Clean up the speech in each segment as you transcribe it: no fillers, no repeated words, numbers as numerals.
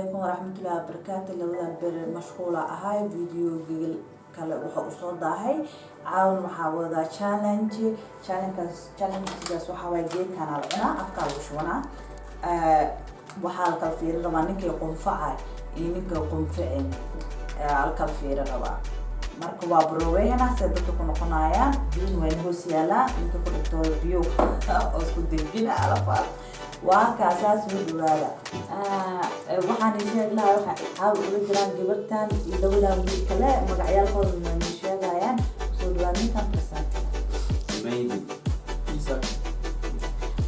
عليكم ورحمة الله وبركاته. لولا بر مشغولة هاي فيديو جيل كلا وحوصل ضاهي عاون محاولة challenge جالس وحاول جيت كان على أنا أفكار وشونا وحال كالفير ربع نك يقوم فعال إنك يقوم فعل على كالفير ربع مركب بروي هنا سيدتكم قنايا بين وين هو سيالا إنك كنت بيو أسكت دين على فات وكاساس ودولا waxaan sheeg lahaa waxa caaw uga jiraan gabartan iyo dawladda mid kale magacayaalkooda ma sheegayaan soo dhawaanay kan fasan maybe isa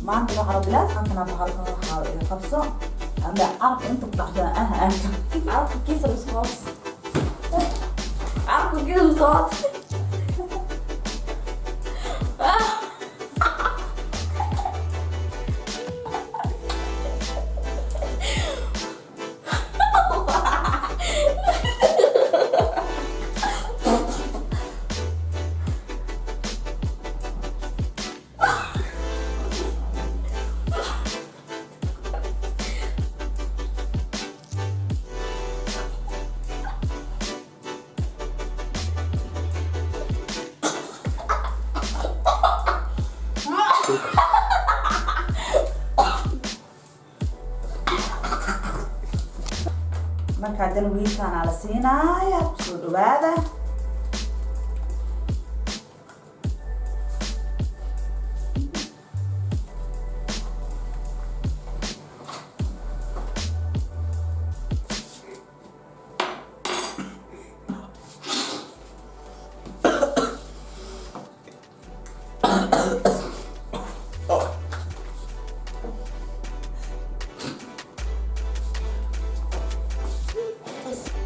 maanta waxa bilaas aan kana halkan waxa qabso ama arq inta baxda anta arq kiisa soo arq kiisa soo marka dan wiilkan ala siinaya soo dhawaada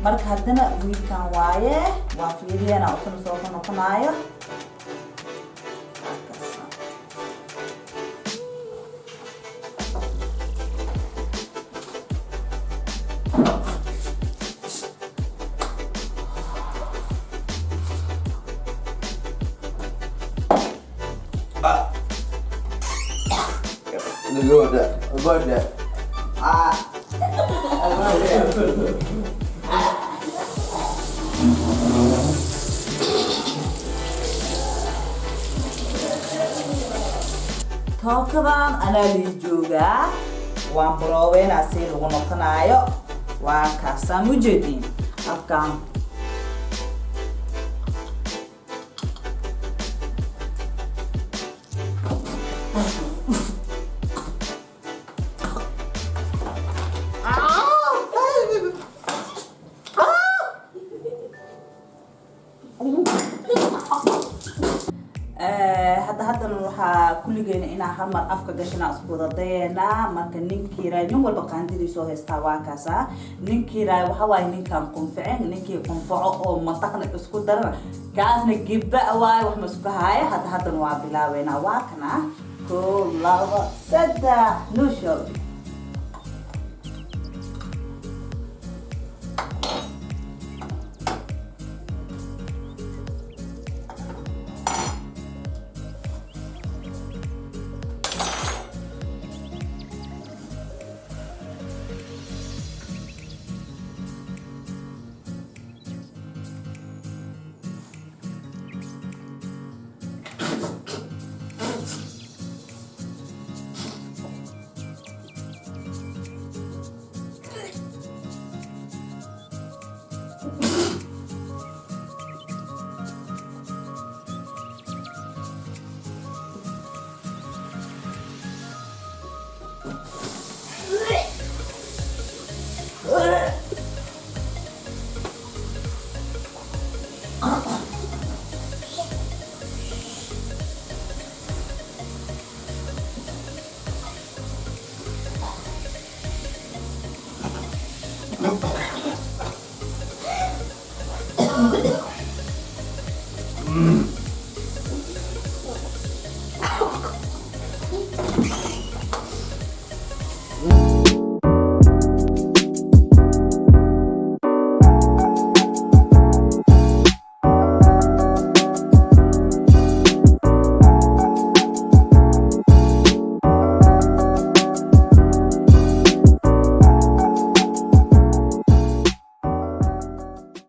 marka hadana wiilkan waaye waa fiiriyana oo soo noqonayo Goda. tookadan ana li jooga waan broweena si lagu noqonayo waa ka samujeedin afkaan hadda waxa kulligeena inaa hal mar afka gashana isku wadadeena marka ninkii raay nin walba qaandidiisa soo heystaa waa kaasa ninkii raay waxa waay ninkan qunficin ninkii qunfaco oo mantaqna isku daran kaasna gibba waay wax masbahay hadda waa bilaaweena waa kana ko laba saddex nushol Nope.